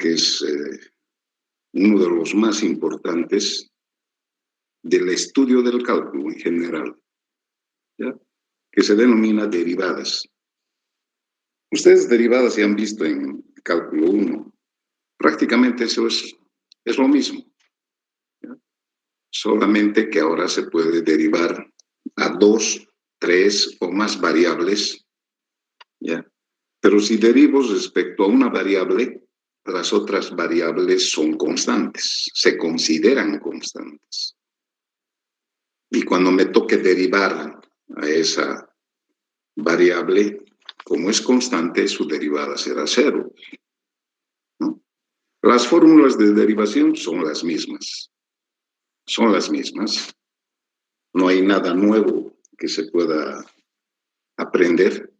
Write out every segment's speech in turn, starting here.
que es uno de los más importantes del estudio del cálculo en general, ¿ya? Que se denomina derivadas. Ustedes derivadas ya han visto en cálculo 1. Prácticamente eso es lo mismo, ¿ya? Solamente que ahora se puede derivar a 2, 3 o más variables, ¿ya? Pero si derivo respecto a una variable, las otras variables son constantes, se consideran constantes. Y cuando me toque derivar a esa variable, como es constante, su derivada será 0, ¿no? Las fórmulas de derivación son las mismas. Son las mismas. No hay nada nuevo que se pueda aprender.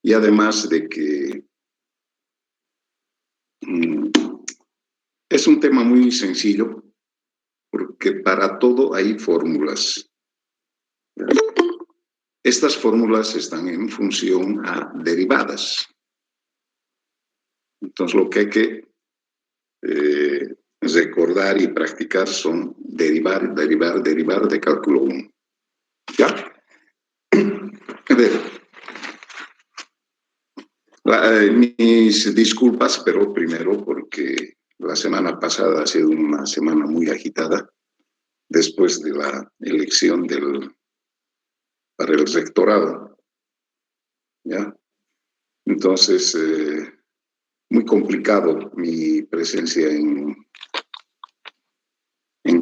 Y además de que es un tema muy sencillo, porque para todo hay fórmulas. Estas fórmulas están en función a derivadas. Entonces, lo que hay que recordar y practicar son derivar de cálculo 1. ¿Ya? A ver, mis disculpas, pero primero porque la semana pasada ha sido una semana muy agitada después de la elección para el rectorado, ¿ya? Entonces, muy complicado mi presencia en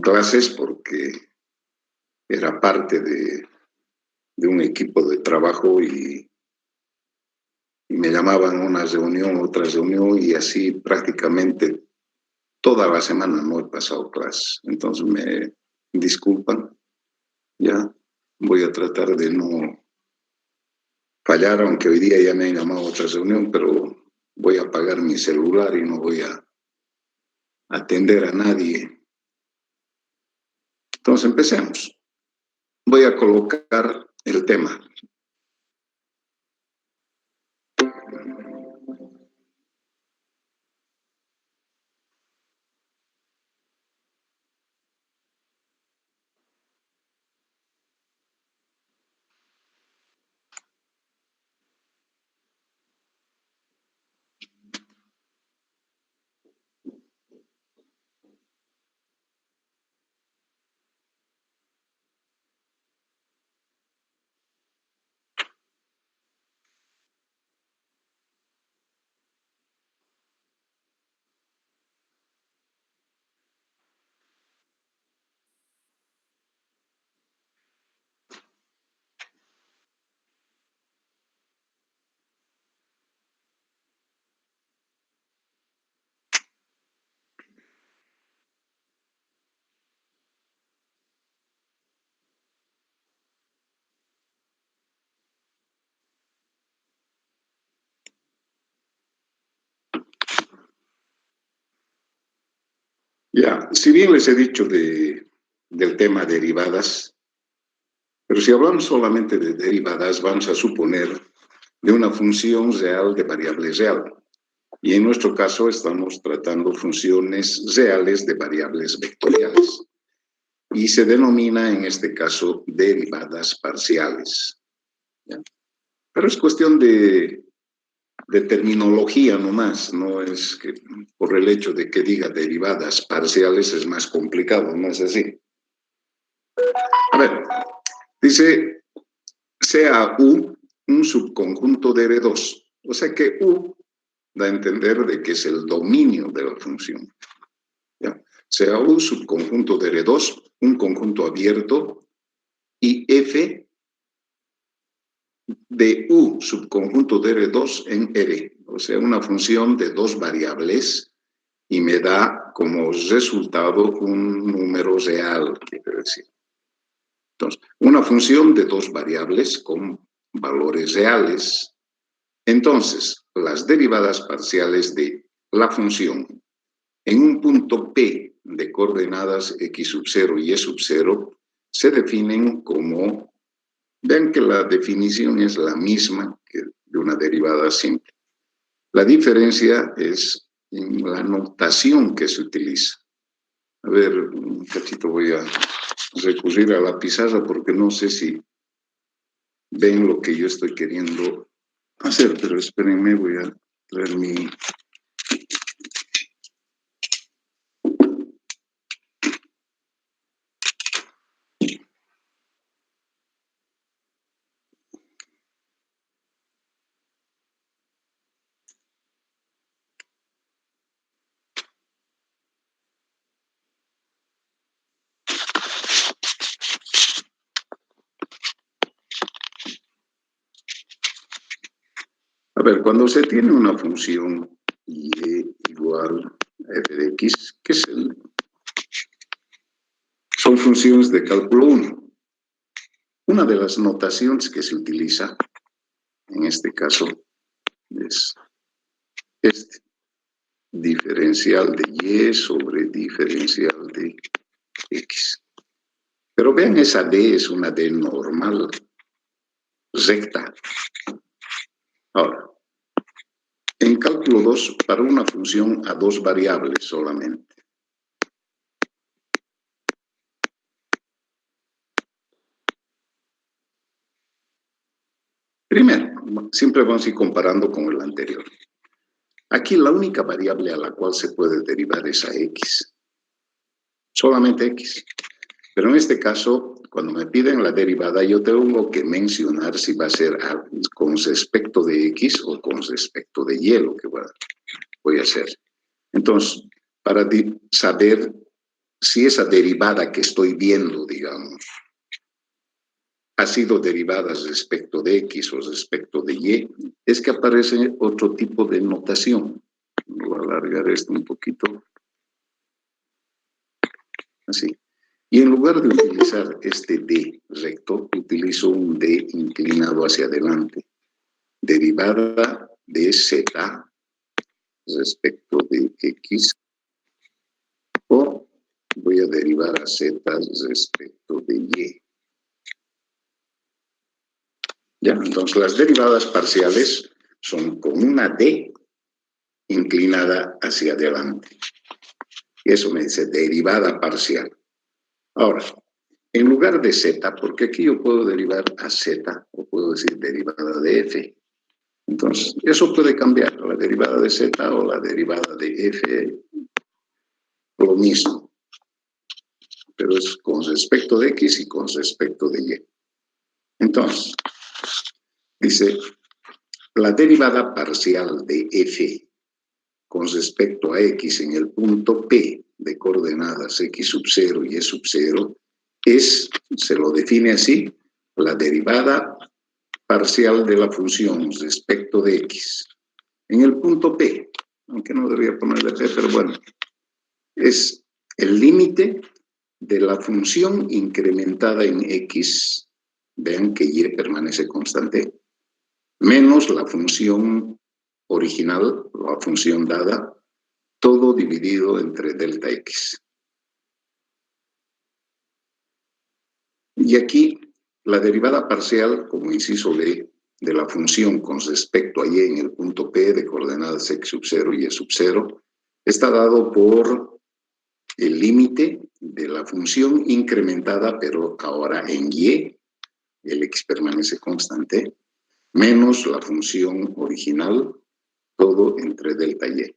clases porque era parte de un equipo de trabajo y me llamaban a una reunión, otra reunión y así prácticamente toda la semana no he pasado clases. Entonces me disculpan, ya voy a tratar de no fallar, aunque hoy día ya me han llamado a otra reunión, pero voy a apagar mi celular y no voy a atender a nadie. Entonces empecemos. Voy a colocar el tema. Ya, si bien les he dicho del tema derivadas, pero si hablamos solamente de derivadas, vamos a suponer de una función real de variable real. Y en nuestro caso estamos tratando funciones reales de variables vectoriales. Y se denomina en este caso derivadas parciales, ¿ya? Pero es cuestión de terminología nomás, no es que por el hecho de que diga derivadas parciales es más complicado, no es así. A ver, dice, sea U un subconjunto de R2, o sea que U da a entender de que es el dominio de la función, ¿ya? Sea U subconjunto de R2, un conjunto abierto, y F de U subconjunto de R2 en R, o sea, una función de dos variables y me da como resultado un número real, quiere decir. Entonces, una función de dos variables con valores reales. Entonces, las derivadas parciales de la función en un punto P de coordenadas x sub 0 y y sub 0 se definen como, vean que la definición es la misma que de una derivada simple. La diferencia es en la notación que se utiliza. A ver, un cachito voy a recurrir a la pizarra porque no sé si ven lo que yo estoy queriendo hacer, pero espérenme, voy a traer mi... A ver, cuando se tiene una función y igual a f de x, que es son funciones de cálculo 1. Una de las notaciones que se utiliza, en este caso, es este. Diferencial de y sobre diferencial de x. Pero vean, esa d es una d normal, recta. Ahora, en cálculo 2, para una función a dos variables solamente. Primero, siempre vamos a ir comparando con el anterior. Aquí la única variable a la cual se puede derivar es a x. Solamente x. Pero en este caso, cuando me piden la derivada, yo tengo que mencionar si va a ser con respecto de x o con respecto de y lo que voy a hacer. Entonces, para saber si esa derivada que estoy viendo, digamos, ha sido derivada respecto de x o respecto de y, es que aparece otro tipo de notación. Voy a alargar esto un poquito. Así. Y en lugar de utilizar este d recto, utilizo un d inclinado hacia adelante. Derivada de z respecto de x, o voy a derivar a z respecto de y. Ya, entonces las derivadas parciales son con una d inclinada hacia adelante. Eso me dice derivada parcial. Ahora, en lugar de z, porque aquí yo puedo derivar a z, o puedo decir derivada de f. Entonces, eso puede cambiar, la derivada de z o la derivada de f, lo mismo. Pero es con respecto de x y con respecto de y. Entonces, dice, la derivada parcial de f con respecto a x en el punto P de coordenadas x sub 0 y y sub 0 es, se lo define así, la derivada parcial de la función respecto de x en el punto P, aunque no debería ponerle P, pero bueno, es el límite de la función incrementada en x, vean que y permanece constante, menos la función original, la función dada, todo dividido entre delta x. Y aquí la derivada parcial, como inciso B, de la función con respecto a y en el punto P de coordenadas x sub 0 y y sub 0, está dado por el límite de la función incrementada, pero ahora en y, el x permanece constante, menos la función original, todo entre delta y.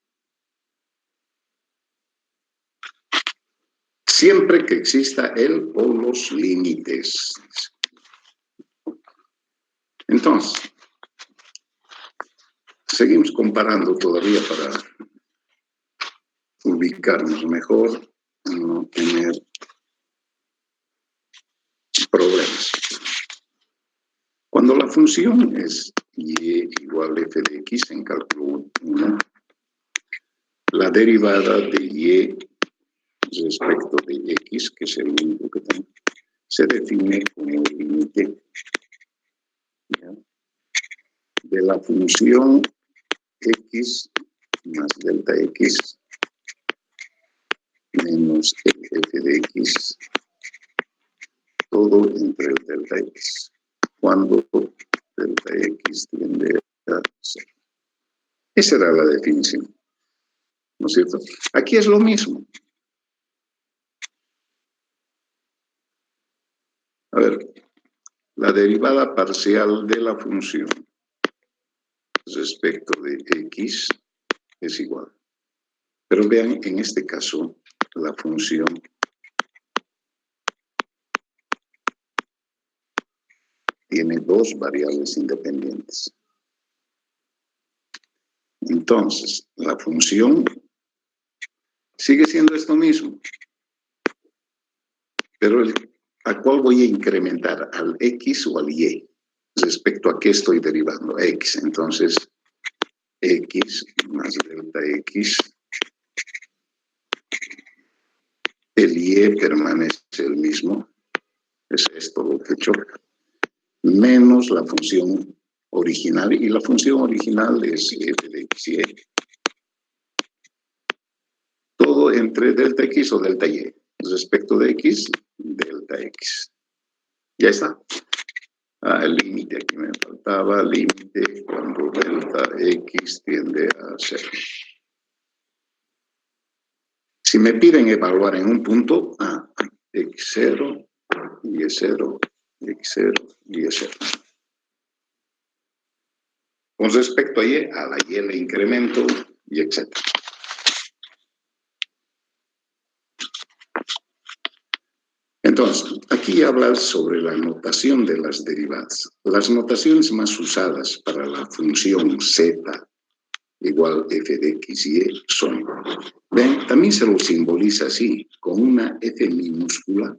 Siempre que exista el o los límites. Entonces, seguimos comparando todavía para ubicarnos mejor, no tener problemas. Cuando la función es y igual a f de x en cálculo 1, la derivada de y respecto de x, que es el único que tengo, se define como el límite de la función x más delta x menos el f de x, todo entre el delta x, cuando delta x tiende a 0. Esa era la definición. ¿no es cierto? Aquí es lo mismo. A ver, la derivada parcial de la función respecto de x es igual. Pero vean, en este caso, la función tiene dos variables independientes. Entonces, la función sigue siendo esto mismo. Pero ¿a cuál voy a incrementar? ¿Al x o al y? Respecto a qué estoy derivando, a x. Entonces, x más delta x, el y permanece el mismo, es esto lo que choca, menos la función original, y la función original es f de x y y. Todo entre delta x o delta y. Respecto de x, delta x. Ya está. El límite aquí me faltaba, límite cuando delta x tiende a 0. Si me piden evaluar en un punto, x0, y0, x0, y0. Con respecto a la y le incremento, y etc. Entonces, aquí habla sobre la notación de las derivadas. Las notaciones más usadas para la función z igual f de x y y son, ven, también se lo simboliza así, con una f minúscula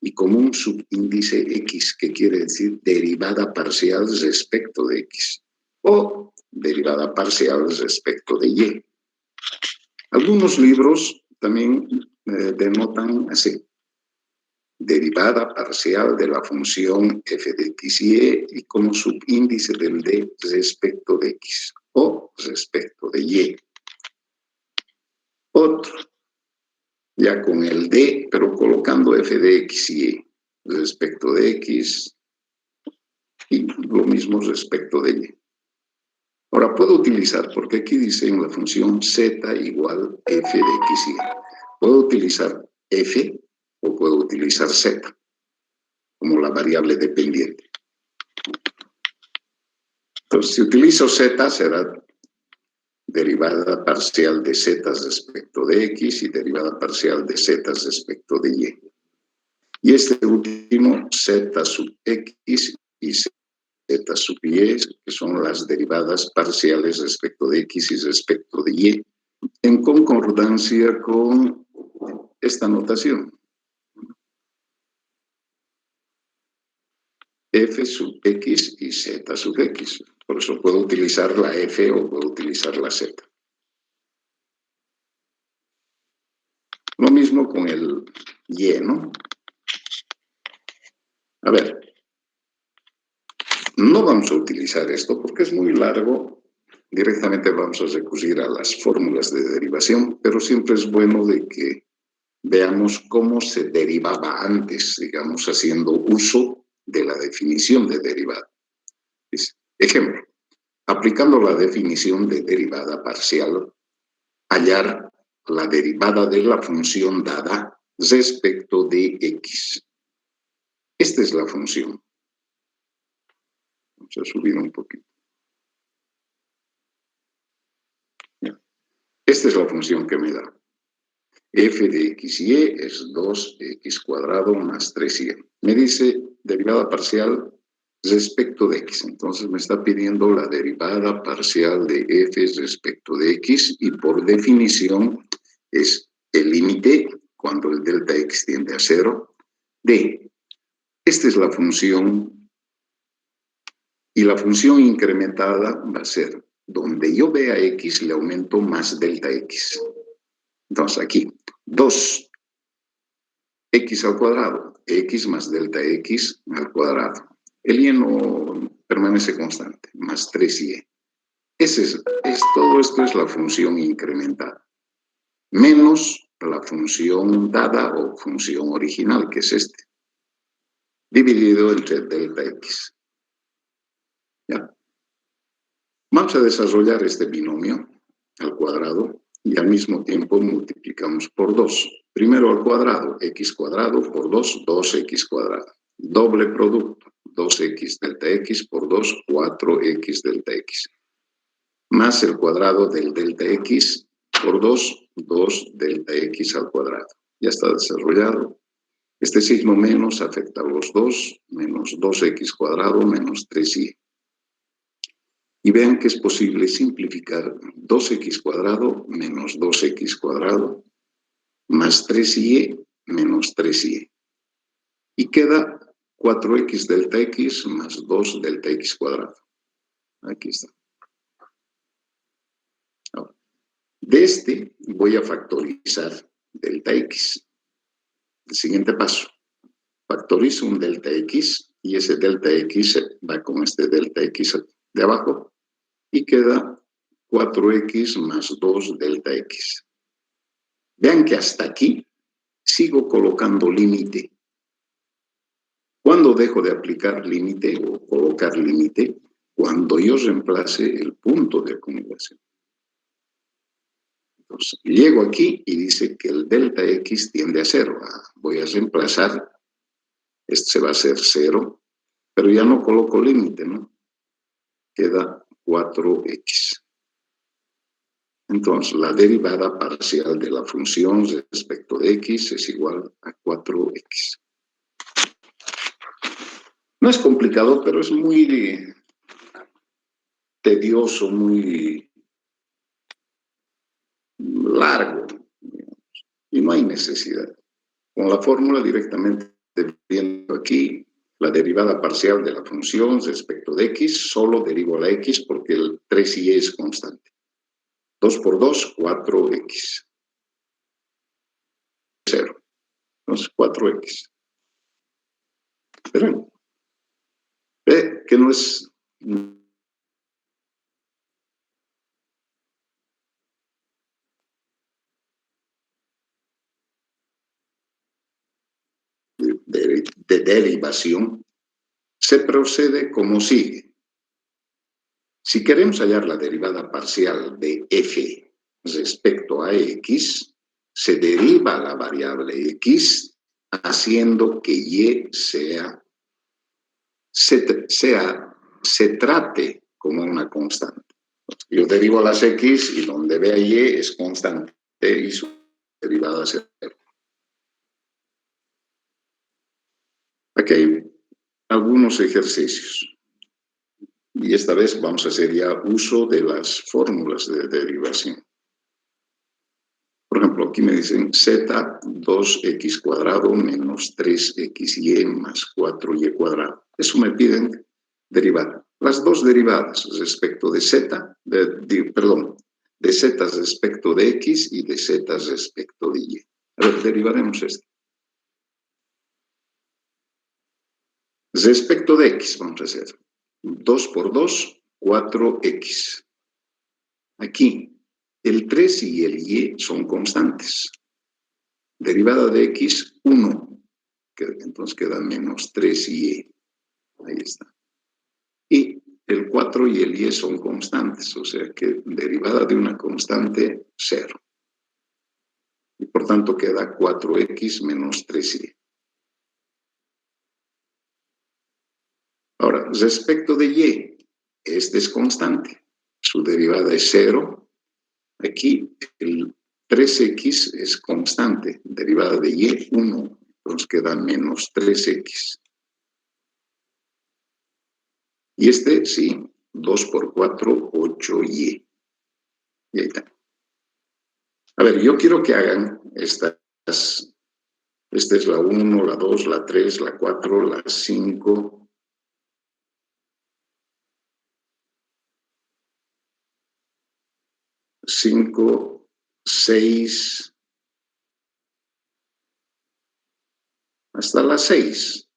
y con un subíndice x, que quiere decir derivada parcial respecto de x, o derivada parcial respecto de y. Algunos libros también denotan así, derivada parcial de la función f de x y como subíndice del d respecto de x o respecto de y. Otro, ya con el d, pero colocando f de x y respecto de x y lo mismo respecto de y. Ahora puedo utilizar, porque aquí dice en la función z igual f de x y. Puedo utilizar f o puedo utilizar z como la variable dependiente. Entonces, si utilizo z, será derivada parcial de z respecto de x y derivada parcial de z respecto de y. Y este último, z sub x y z sub y, que son las derivadas parciales respecto de x y respecto de y, en concordancia con esta notación. F sub x y z sub x. Por eso puedo utilizar la f o puedo utilizar la z. Lo mismo con el y, ¿no? A ver, no vamos a utilizar esto porque es muy largo. Directamente vamos a recurrir a las fórmulas de derivación, pero siempre es bueno de que veamos cómo se derivaba antes, digamos, haciendo uso de la definición de derivada. Ejemplo, aplicando la definición de derivada parcial, hallar la derivada de la función dada respecto de x. Esta es la función. Vamos a subir un poquito. Esta es la función que me da. F de x y es 2x cuadrado más 3y. Me dice derivada parcial respecto de x. Entonces me está pidiendo la derivada parcial de f respecto de x y por definición es el límite cuando el delta x tiende a 0 de. Esta es la función y la función incrementada va a ser donde yo vea x le aumento más delta x. Entonces aquí 2x al cuadrado, x más delta x al cuadrado. El y no permanece constante, más 3y. Todo esto es la función incrementada, menos la función dada o función original, que es este, dividido entre delta x. ¿Ya? Vamos a desarrollar este binomio al cuadrado y al mismo tiempo multiplicamos por 2. Primero al cuadrado, x cuadrado por 2, 2x cuadrado. Doble producto, 2x delta x por 2, 4x delta x. Más el cuadrado del delta x por 2, 2 delta x al cuadrado. Ya está desarrollado. Este signo menos afecta a los dos, menos 2x cuadrado menos 3y. Y vean que es posible simplificar 2x cuadrado menos 2x cuadrado más 3y menos 3y. Y queda 4x delta x más 2 delta x cuadrado. Aquí está. Ahora, de este voy a factorizar delta x. El siguiente paso. Factorizo un delta x y ese delta x va con este delta x de abajo y queda 4x más 2 delta x. Vean que hasta aquí sigo colocando límite. ¿Cuándo dejo de aplicar límite o colocar límite? Cuando yo reemplace el punto de acumulación. Entonces, llego aquí y dice que el delta x tiende a 0. Voy a reemplazar, este va a ser 0, pero ya no coloco límite, ¿no? Queda 4x. Entonces, la derivada parcial de la función respecto de x es igual a 4x. No es complicado, pero es muy tedioso, muy largo, y no hay necesidad. Con la fórmula directamente viendo aquí, la derivada parcial de la función respecto de x, solo derivo la x porque el 3y es constante. 2 por 2, 4x. 0. Entonces, 4x. Pero ve que no es de derivación, se procede como sigue. Si queremos hallar la derivada parcial de f respecto a x, se deriva la variable x haciendo que y se trate como una constante. Yo derivo las x y donde vea y es constante y su derivada es 0. Aquí hay algunos ejercicios. Y esta vez vamos a hacer ya uso de las fórmulas de derivación. Por ejemplo, aquí me dicen z 2x cuadrado menos 3xy más 4y cuadrado. Eso me piden derivar. Las dos derivadas respecto de z, de z respecto de x y de z respecto de y. A ver, derivaremos esto. Respecto de x, vamos a hacer 2 por 2, 4x. Aquí, el 3 y el y son constantes. Derivada de x, 1. Entonces queda menos 3y. Ahí está. Y el 4 y el y son constantes, o sea que derivada de una constante, 0. Y por tanto queda 4x menos 3y. Ahora, respecto de y, este es constante. Su derivada es 0. Aquí el 3x es constante, derivada de y, 1. Entonces queda menos 3x. Y este, sí, 2 por 4, 8y. Y ahí está. A ver, yo quiero que hagan estas. Esta es la 1, la 2, la 3, la 4, la 5. Cinco, 6, hasta las 6.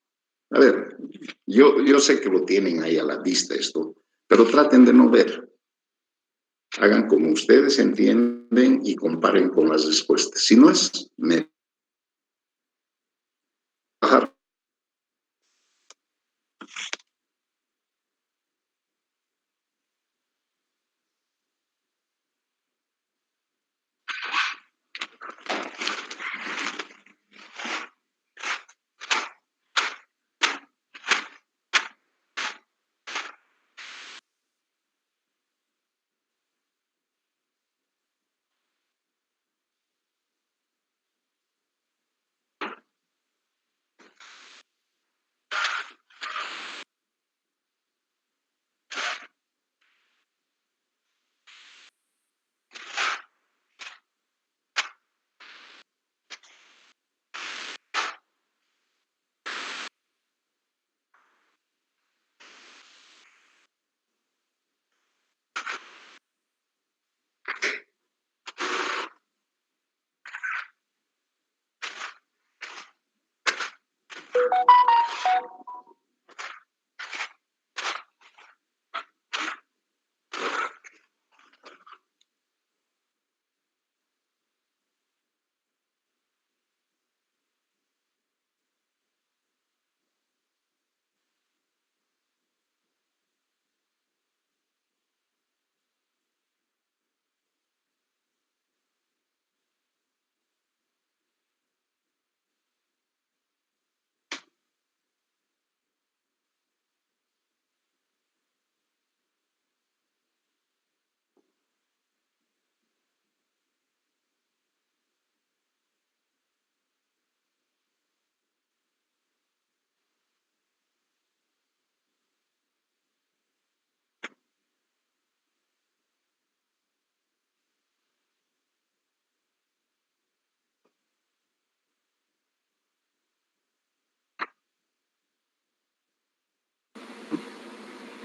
A ver, yo sé que lo tienen ahí a la vista esto, pero traten de no ver. Hagan como ustedes entienden y comparen con las respuestas. Si no es, bajar.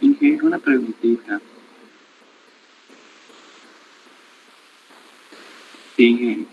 Inge, una preguntita. Inge,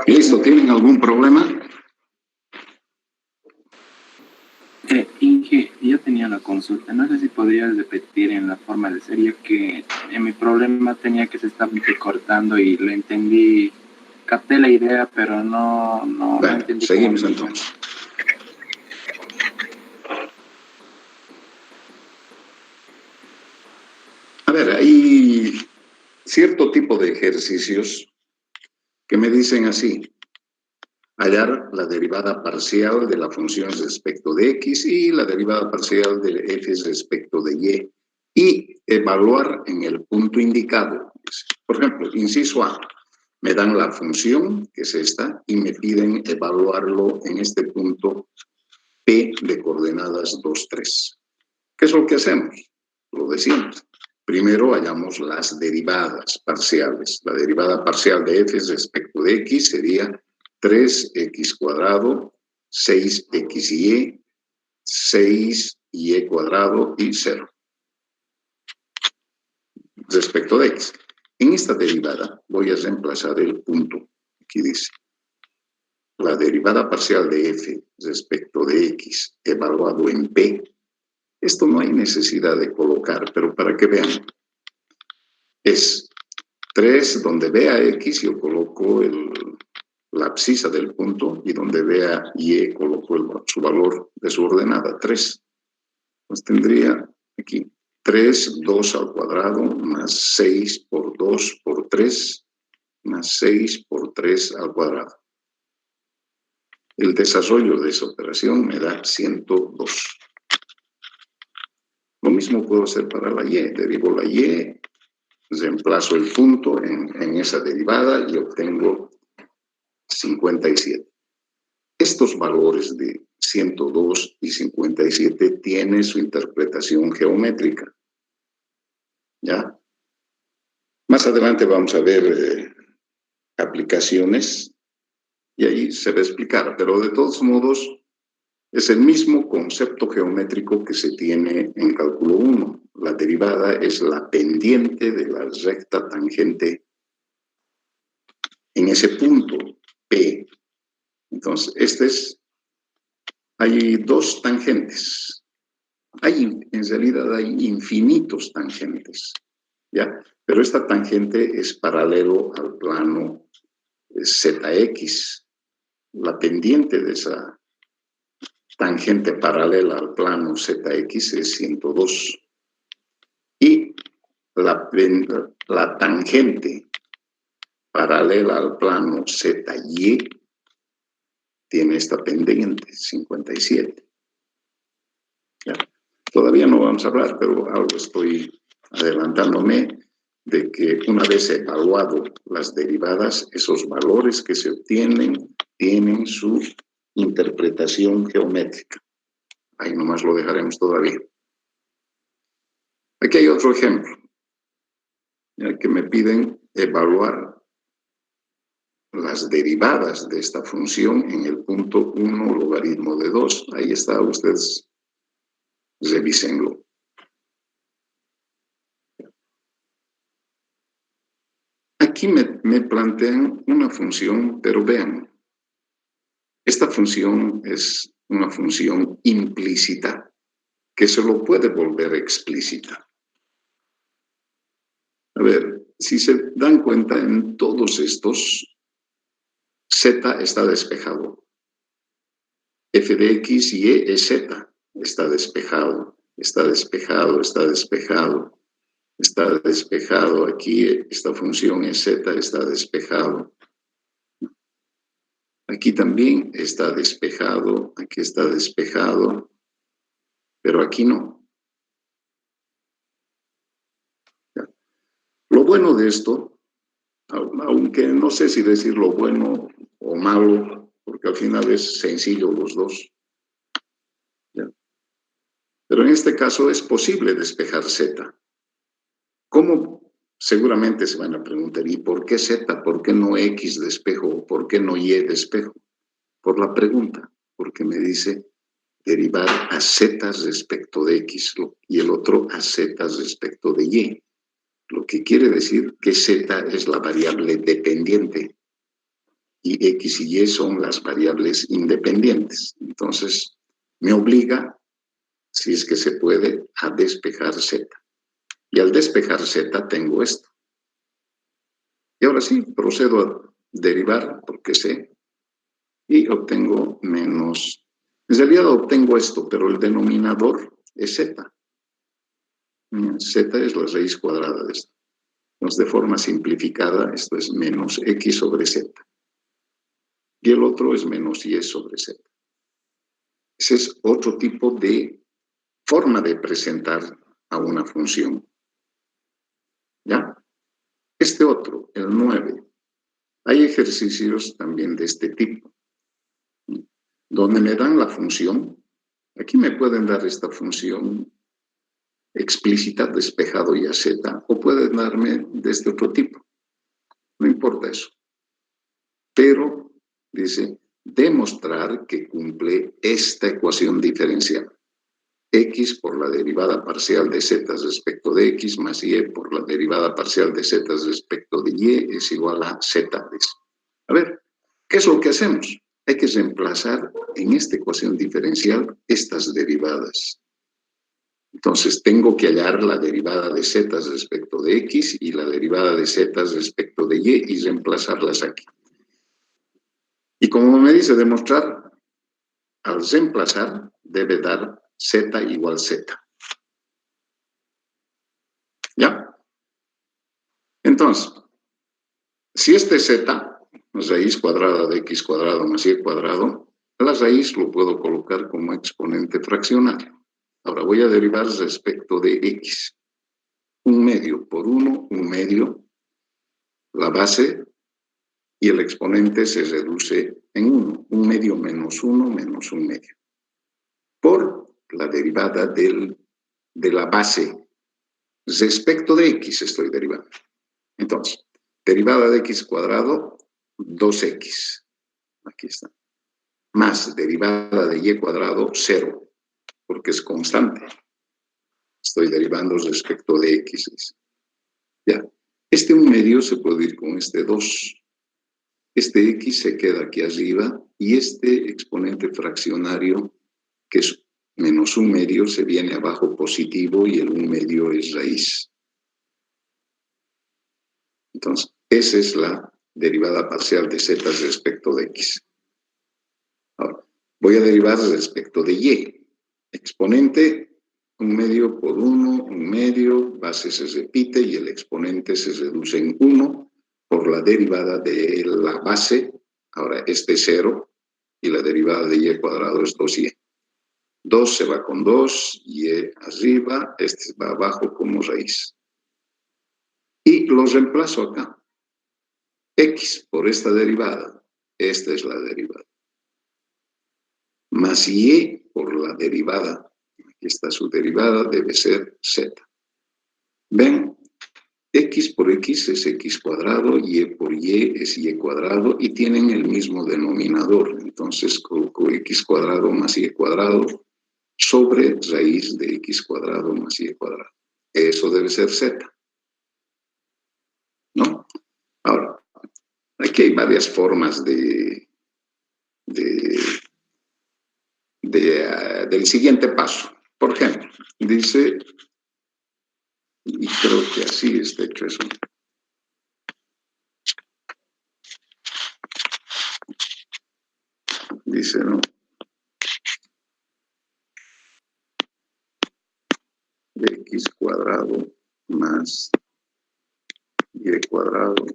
¿Listo? ¿Tienen algún problema? Inge, yo tenía una consulta. No sé si podrías repetir en la forma de serie que en mi problema tenía que se estaba cortando y lo entendí. Capté la idea, pero no Bueno, entendí cómo seguimos lo entonces. A ver, hay cierto tipo de ejercicios que me dicen así: hallar la derivada parcial de la función respecto de x y la derivada parcial de f respecto de y evaluar en el punto indicado. Por ejemplo, inciso A, me dan la función, que es esta, y me piden evaluarlo en este punto P de coordenadas 2, 3. ¿Qué es lo que hacemos? Lo de siempre. Primero hallamos las derivadas parciales. La derivada parcial de f respecto de x sería 3x cuadrado, 6xy, 6y cuadrado y 0. Respecto de x. En esta derivada voy a reemplazar el punto. Aquí dice: la derivada parcial de f respecto de x evaluado en p. Esto no hay necesidad de colocar, pero para que vean, es 3, donde vea x yo coloco la abscisa del punto, y donde vea y coloco su valor de su ordenada, 3. Pues tendría aquí 3, 2 al cuadrado, más 6 por 2 por 3, más 6 por 3 al cuadrado. El desarrollo de esa operación me da 102. Lo mismo puedo hacer para la y. Derivo la y, reemplazo el punto en esa derivada y obtengo 57. Estos valores de 102 y 57 tienen su interpretación geométrica. ¿Ya? Más adelante vamos a ver aplicaciones y ahí se va a explicar, pero de todos modos es el mismo concepto geométrico que se tiene en cálculo 1. La derivada es la pendiente de la recta tangente en ese punto P. Entonces, hay dos tangentes. En realidad hay infinitos tangentes, ¿ya? Pero esta tangente es paralelo al plano ZX. La pendiente de esa tangente paralela al plano ZX es 102. Y la tangente paralela al plano ZY tiene esta pendiente, 57. ¿Ya? Todavía no vamos a hablar, pero algo estoy adelantándome de que una vez evaluado las derivadas, esos valores que se obtienen tienen su interpretación geométrica. Ahí nomás lo dejaremos todavía. Aquí hay otro ejemplo, ya que me piden evaluar las derivadas de esta función en el punto 1 logaritmo de 2. Ahí está, ustedes revísenlo. Aquí me plantean una función, pero vean, esta función es una función implícita que se lo puede volver explícita. A ver, si se dan cuenta, en todos estos, z está despejado. F de x y e es z, está despejado, está despejado, está despejado, está despejado. Aquí esta función es z, está despejado. Aquí también está despejado, aquí está despejado, pero aquí no. ¿Ya? Lo bueno de esto, aunque no sé si decir lo bueno o malo, porque al final es sencillo los dos. ¿Ya? Pero en este caso es posible despejar z. ¿Cómo? Seguramente se van a preguntar, ¿y por qué z? ¿Por qué no x despejo? ¿Por qué no y despejo? Por la pregunta, porque me dice derivar a z respecto de x y el otro a z respecto de y. Lo que quiere decir que z es la variable dependiente y X y Y son las variables independientes. Entonces, me obliga, si es que se puede, a despejar Z. Y al despejar Z tengo esto. Y ahora sí, procedo a derivar, porque sé, y obtengo menos. En realidad obtengo esto, pero el denominador es Z. Z es la raíz cuadrada de esto. Entonces, de forma simplificada, esto es menos X sobre Z. Y el otro es menos Y sobre Z. Ese es otro tipo de forma de presentar a una función. ¿Ya? Este otro, el 9. Hay ejercicios también de este tipo, donde me dan la función. Aquí me pueden dar esta función explícita, despejado y a Z, o pueden darme de este otro tipo. No importa eso. Pero, dice, demostrar que cumple esta ecuación diferencial. X por la derivada parcial de Z respecto de X más Y por la derivada parcial de Z respecto de Y es igual a Z. A ver, ¿qué es lo que hacemos? Hay que reemplazar en esta ecuación diferencial estas derivadas. Entonces, tengo que hallar la derivada de Z respecto de X y la derivada de Z respecto de Y reemplazarlas aquí. Y como me dice demostrar, al reemplazar debe dar Z igual Z. ¿Ya? Entonces, si este es Z, raíz cuadrada de X cuadrado más Y cuadrado, la raíz lo puedo colocar como exponente fraccionario. Ahora voy a derivar respecto de X. 1/2 por 1, 1/2, la base y el exponente se reduce en 1. 1/2 menos 1 menos 1/2. Por la derivada de la base respecto de X estoy derivando. Entonces, derivada de X cuadrado, 2X. Aquí está. Más derivada de Y cuadrado, 0, porque es constante. Estoy derivando respecto de X. Ya. Este 1/2 se puede ir con este 2. Este X se queda aquí arriba y este exponente fraccionario, que es menos 1/2, se viene abajo positivo y el 1/2 es raíz. Entonces, esa es la derivada parcial de Z respecto de X. Ahora, voy a derivar respecto de Y. Exponente, 1/2 por 1, 1/2, base se repite y el exponente se reduce en 1 por la derivada de la base. Ahora, este es 0 y la derivada de Y cuadrado es 2Y. 2 se va con 2, Y arriba, este va abajo como raíz. Y lo reemplazo acá. X por esta derivada, esta es la derivada. Más Y por la derivada, aquí está su derivada, debe ser Z. ¿Ven? X por X es X cuadrado, Y por Y es Y cuadrado y tienen el mismo denominador. Entonces coloco X cuadrado más Y cuadrado sobre raíz de X cuadrado más Y cuadrado. Eso debe ser Z. ¿No? Ahora, aquí hay varias formas del siguiente paso. Por ejemplo, dice, y creo que así está hecho eso. Dice, ¿no? X cuadrado más Y cuadrado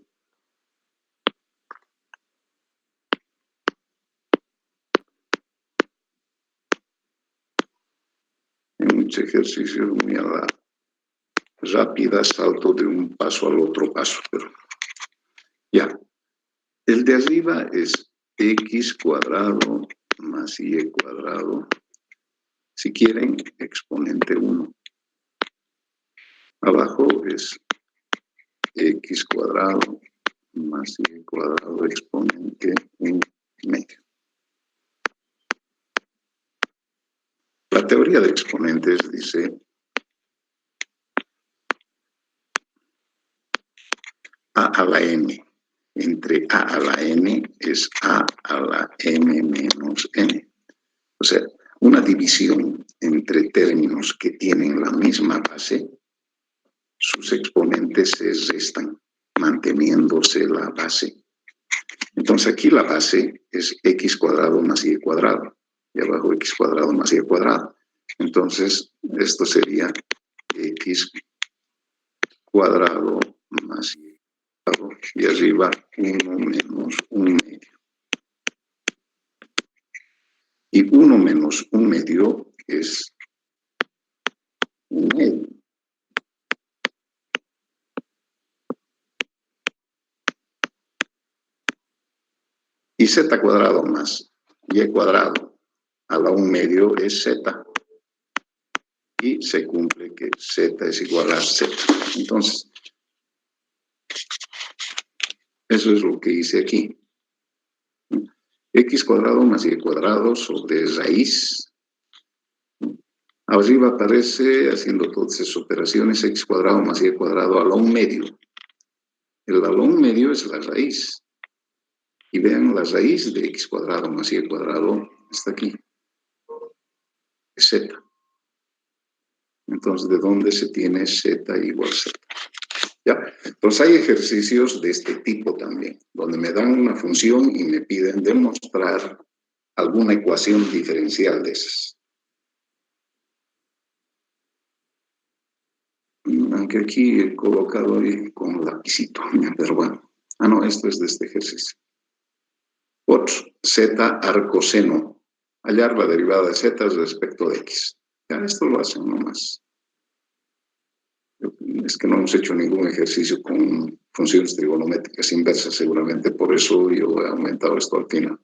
en muchos ejercicios muy a la rápida salto de un paso al otro paso, pero ya. El de arriba es X cuadrado más Y cuadrado, si quieren, exponente 1. Abajo es X cuadrado más Y cuadrado exponente en medio. La teoría de exponentes dice a la n. entre a a la n es a a la m menos n. O sea, una división entre términos que tienen la misma base, sus exponentes se restan, manteniéndose la base. Entonces aquí la base es x cuadrado más y cuadrado, y abajo x cuadrado más y cuadrado. Entonces esto sería x cuadrado más y cuadrado, y arriba 1 menos 1 medio. Y 1 menos 1 medio es 1 medio. Y z cuadrado más y cuadrado a la 1 medio es z. Y se cumple que z es igual a z. Entonces, eso es lo que hice aquí. X cuadrado más y cuadrado sobre raíz. Arriba aparece, haciendo todas esas operaciones, x cuadrado más y cuadrado a la 1 medio. El a la 1 medio es la raíz. Y vean, la raíz de x cuadrado más y cuadrado está aquí. Es z. Entonces, ¿de dónde se tiene z igual z? ¿Ya? Entonces, hay ejercicios de este tipo también, donde me dan una función y me piden demostrar alguna ecuación diferencial de esas. Aunque aquí he colocado ahí con lapicito, pero bueno. Ah, no, esto es de este ejercicio. Otro, z arcoseno. Hallar la derivada de z respecto de x. Ya, esto lo hacen nomás. Es que no hemos hecho ningún ejercicio con funciones trigonométricas inversas, seguramente por eso yo he aumentado esto al final.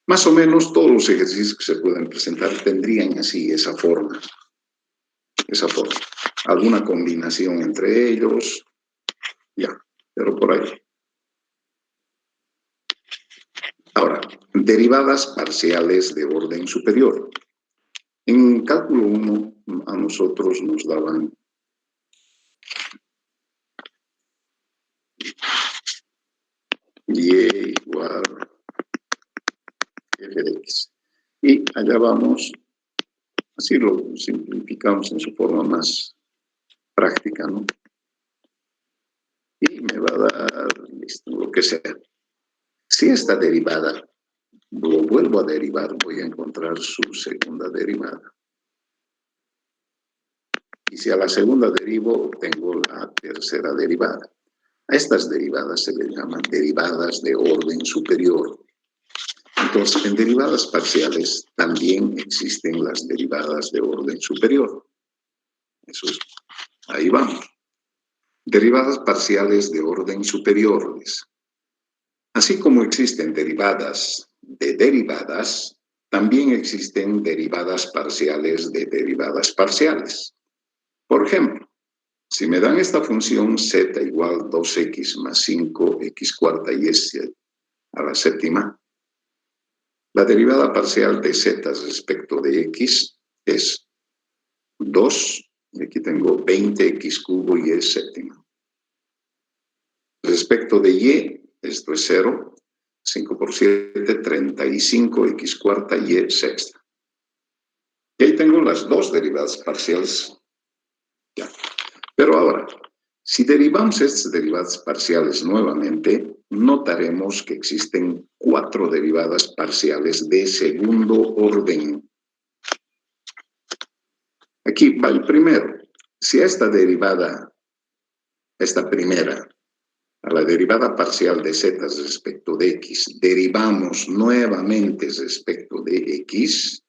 Más o menos todos los ejercicios que se pueden presentar tendrían así esa forma. Esa forma. Alguna combinación entre ellos, ya, pero por ahí. Ahora, derivadas parciales de orden superior. En cálculo 1 a nosotros nos daban y igual f de x. Y allá vamos, así lo simplificamos en su forma más práctica, ¿no? Y me va a dar, listo, lo que sea. Si esta derivada lo vuelvo a derivar, voy a encontrar su segunda derivada. Y si a la segunda derivo, obtengo la tercera derivada. A estas derivadas se les llaman derivadas de orden superior. Entonces, en derivadas parciales también existen las derivadas de orden superior. Eso es, ahí vamos. Derivadas parciales de orden superior. Así como existen derivadas de derivadas, también existen derivadas parciales de derivadas parciales. Por ejemplo, si me dan esta función z igual 2x más 5x cuarta y s a la séptima, la derivada parcial de z respecto de x es 2, y aquí tengo 20x cubo y es séptima. Respecto de y, esto es 0, 5 por 7, 35x cuarta y sexta. Y ahí tengo las dos derivadas parciales. Ya. Pero ahora, si derivamos estas derivadas parciales nuevamente, notaremos que existen 4 derivadas parciales de segundo orden. Aquí va el primero. Si a esta derivada, esta primera, a la derivada parcial de z respecto de x, derivamos nuevamente respecto de x,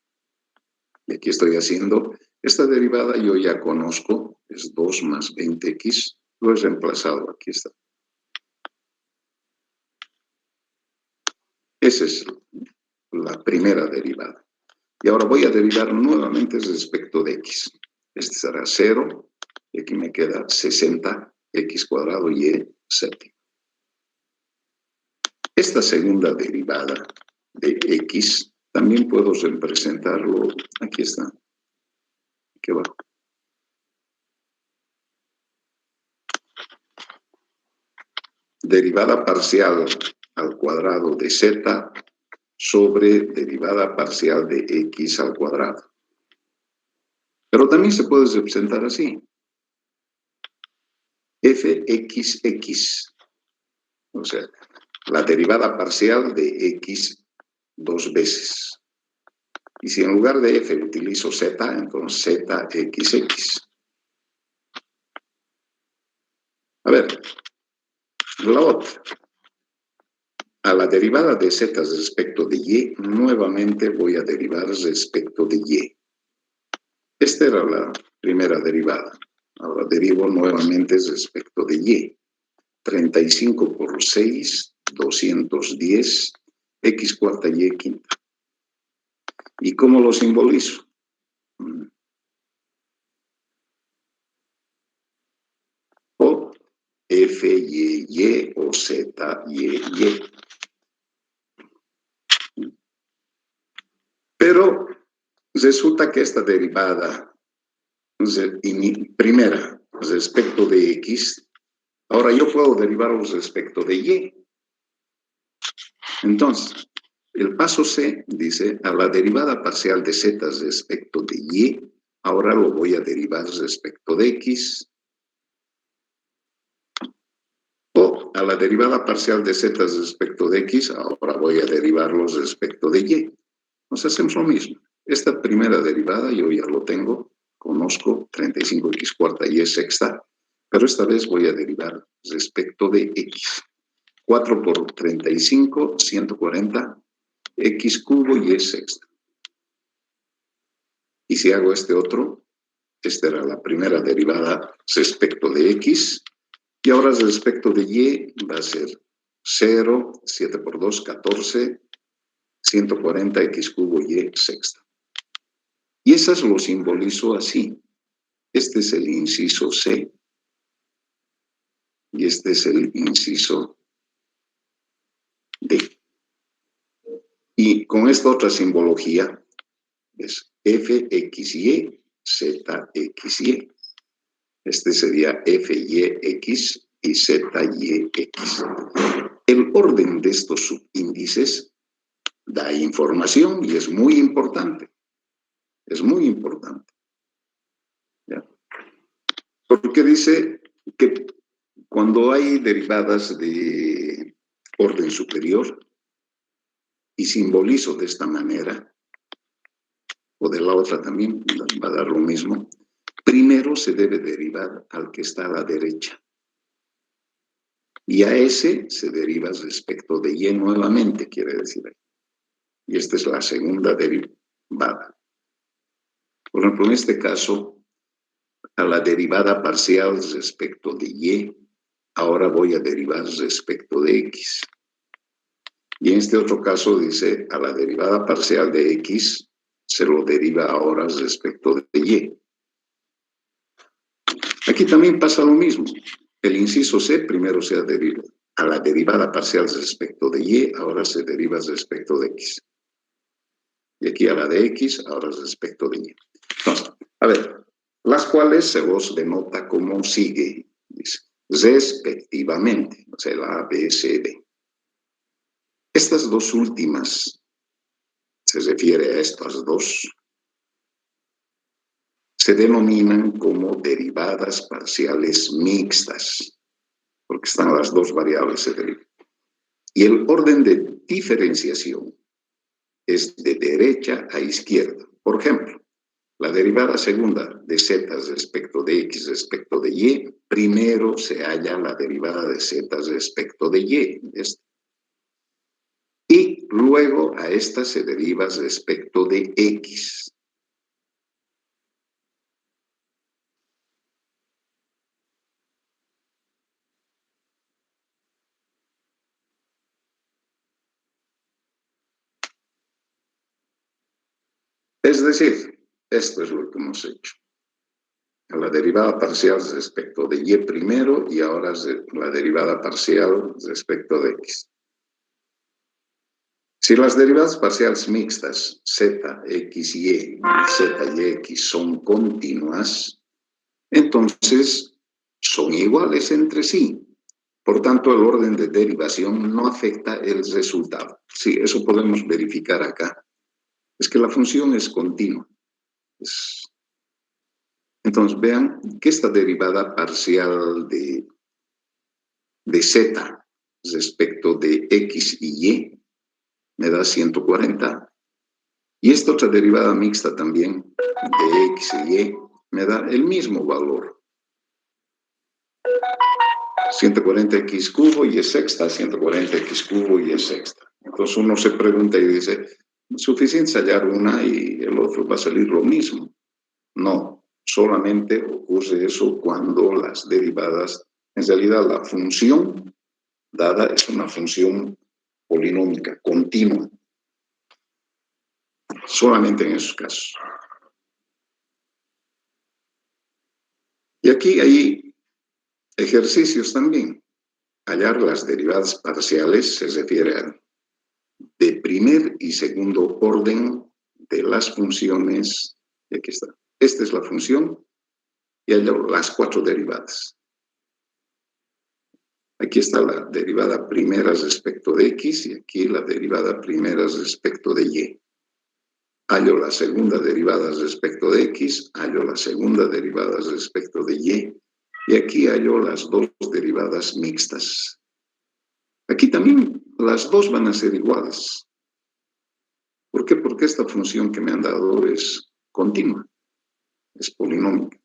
y aquí estoy haciendo, esta derivada yo ya conozco, es 2 más 20x, lo he reemplazado, aquí está. Esa es la primera derivada. Y ahora voy a derivar nuevamente respecto de x. Este será 0, y aquí me queda 60x cuadrado y séptima. Esta segunda derivada de x también puedo representarlo, aquí está, aquí abajo. derivada parcial al cuadrado de z sobre derivada parcial de x al cuadrado. Pero también se puede representar así. fxx, o sea, la derivada parcial de x dos veces. Y si en lugar de f utilizo z, entonces zxx. A ver, la otra. A la derivada de z respecto de y, nuevamente voy a derivar respecto de y. Esta era la primera derivada. Ahora derivo nuevamente respecto de y. 35 por 6, 210, x cuarta y quinta. ¿Y cómo lo simbolizo? O f, y, o z, y. Pero resulta que esta derivada primera respecto de x, ahora yo puedo derivarlo respecto de y. Entonces, el paso C dice, a la derivada parcial de z respecto de y, ahora lo voy a derivar respecto de x. O a la derivada parcial de z respecto de x, ahora voy a derivarlo respecto de y. Nos hacemos lo mismo. Esta primera derivada yo ya lo tengo, conozco, 35x cuarta y sexta, pero esta vez voy a derivar respecto de x. 4 por 35, 140, x cubo y sexta. Y si hago este otro, esta era la primera derivada respecto de x, y ahora respecto de y va a ser 0, 7 por 2, 14, 140 x cubo y sexta. Y esas lo simbolizo así. Este es el inciso C. Y este es el inciso D. Y con esta otra simbología es fxy, zxy. Este sería fyx y zyx. El orden de estos subíndices da información y es muy importante. Es muy importante. ¿Ya? Porque dice que cuando hay derivadas de orden superior y simbolizo de esta manera, o de la otra también, va a dar lo mismo, primero se debe derivar al que está a la derecha. Y a ese se deriva respecto de y nuevamente, quiere decir ahí. Y esta es la segunda derivada. Por ejemplo, en este caso, a la derivada parcial respecto de y, ahora voy a derivar respecto de x. Y en este otro caso dice, a la derivada parcial de x, se lo deriva ahora respecto de y. Aquí también pasa lo mismo. El inciso C primero se deriva a la derivada parcial respecto de y, ahora se deriva respecto de x. Y aquí a la de x, ahora respecto de y. Entonces, a ver, las cuales se los denota como sigue, dice, respectivamente, o sea, la A, B, C, D. Estas dos últimas, se refiere a estas dos, se denominan como derivadas parciales mixtas, porque están las dos variables se derivan. Y el orden de diferenciación es de derecha a izquierda. Por ejemplo, la derivada segunda de z respecto de x respecto de y, primero se halla la derivada de z respecto de y. Y luego a esta se deriva respecto de x. Es decir, esto es lo que hemos hecho. A la derivada parcial respecto de y primero y ahora la derivada parcial respecto de x. Si las derivadas parciales mixtas z, x, y, z y x son continuas, entonces son iguales entre sí. Por tanto, el orden de derivación no afecta el resultado. Sí, eso podemos verificar acá. Es que la función es continua. Entonces, vean que esta derivada parcial de z respecto de x y y me da 140. Y esta otra derivada mixta también de x y y me da el mismo valor. 140x cubo y es sexta, 140x cubo y es sexta. Entonces uno se pregunta y dice, ¿suficiente hallar una y el otro va a salir lo mismo? No, solamente ocurre eso cuando las derivadas, en realidad la función dada es una función polinómica, continua. Solamente en esos casos. Y aquí hay ejercicios también. Hallar las derivadas parciales se refiere a de primer y segundo orden de las funciones. Y aquí está. Esta es la función y hallo las 4 derivadas. Aquí está la derivada primera respecto de x y aquí la derivada primera respecto de y. Hallo la segunda derivada respecto de x, hallo la segunda derivada respecto de y aquí hallo las 2 derivadas mixtas. Aquí también las 2 van a ser iguales. ¿Por qué? Porque esta función que me han dado es continua, es polinómica.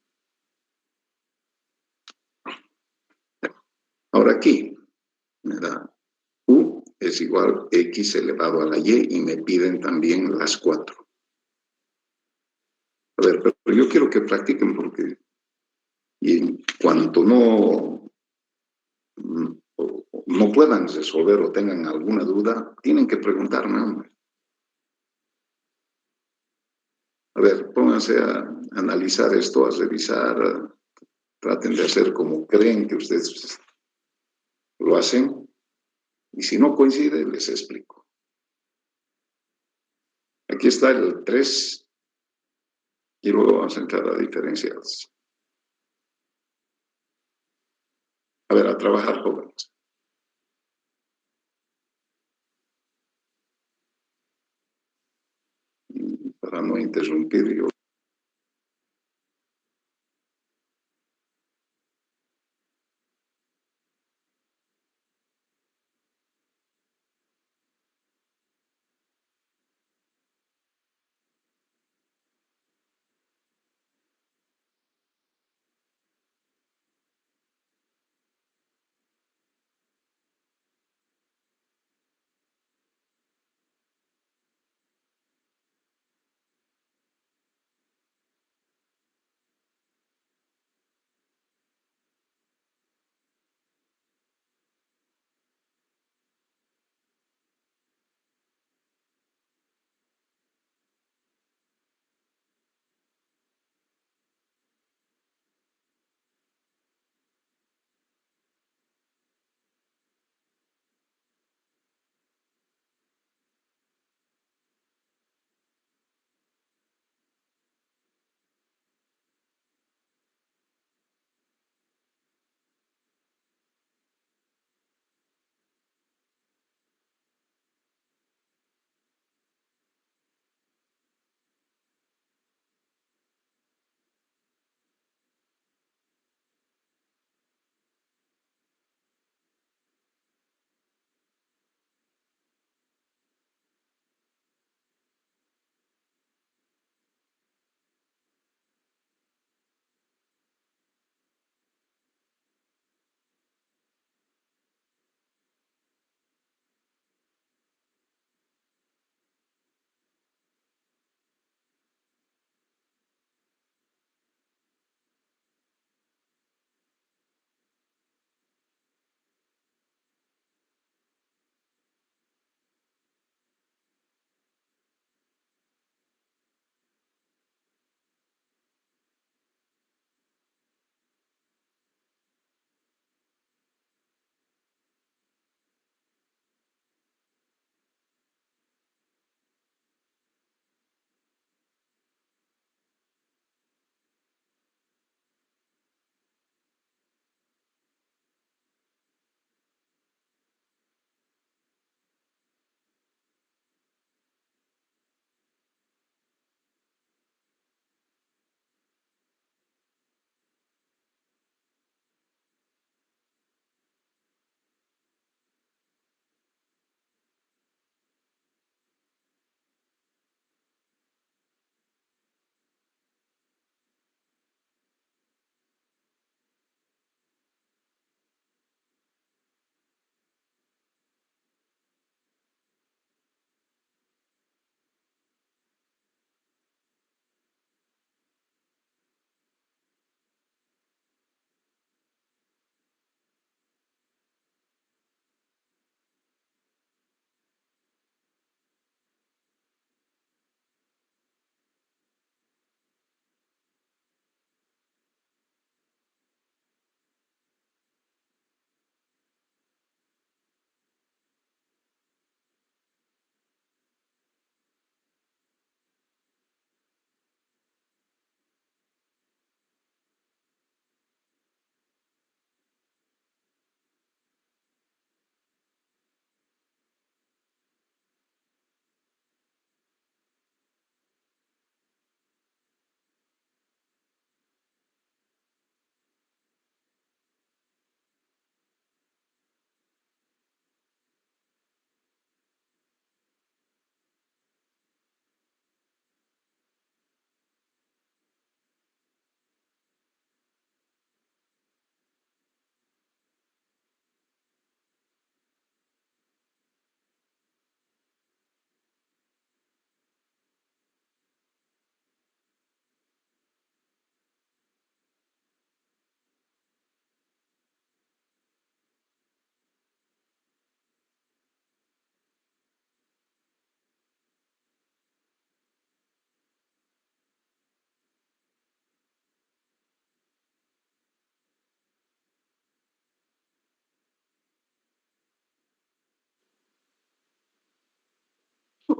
Ahora aquí me da u es igual a x elevado a la y me piden también las 4. A ver, pero yo quiero que practiquen porque y en cuanto no puedan resolver o tengan alguna duda, tienen que preguntarme, hombre. A ver, pónganse a analizar esto, a revisar, traten de hacer como creen que ustedes lo hacen, y si no coincide, les explico. Aquí está el 3, y luego vamos a entrar a diferenciales. A ver, a trabajar, jóvenes. Para no interrumpir, yo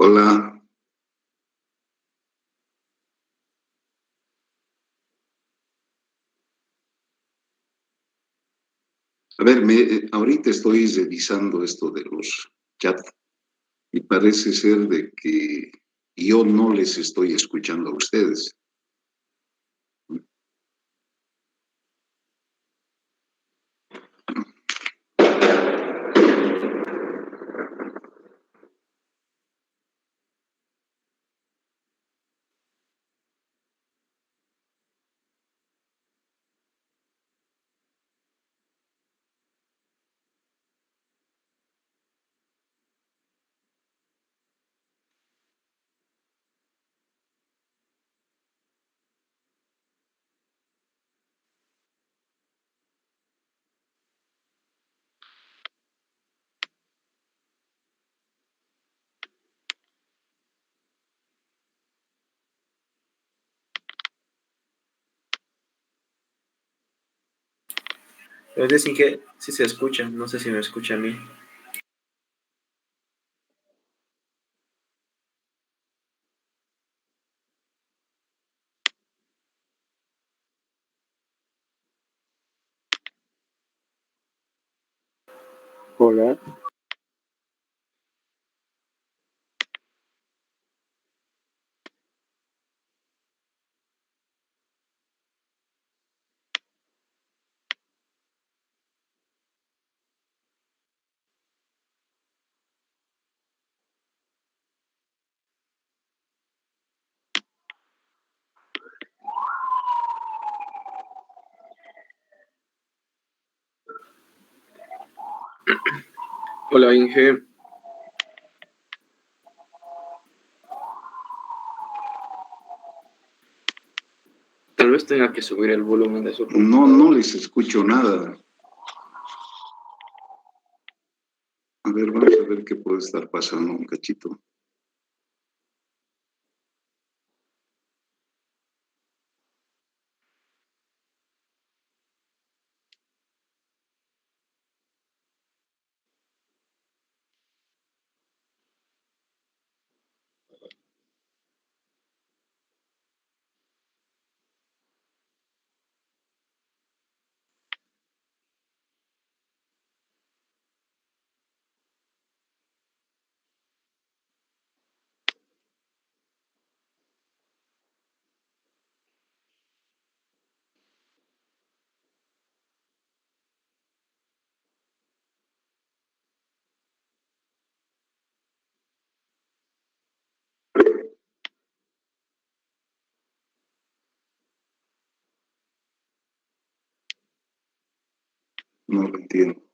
Hola. A ver, ahorita estoy revisando esto de los chats y parece ser de que yo no les estoy escuchando a ustedes. Pero dicen que sí se escucha, no sé si me escucha a mí. Hola. Hola, Inge. Tal vez tenga que subir el volumen de su computadora. No les escucho nada. A ver, vamos a ver qué puede estar pasando un cachito. No lo entiendo.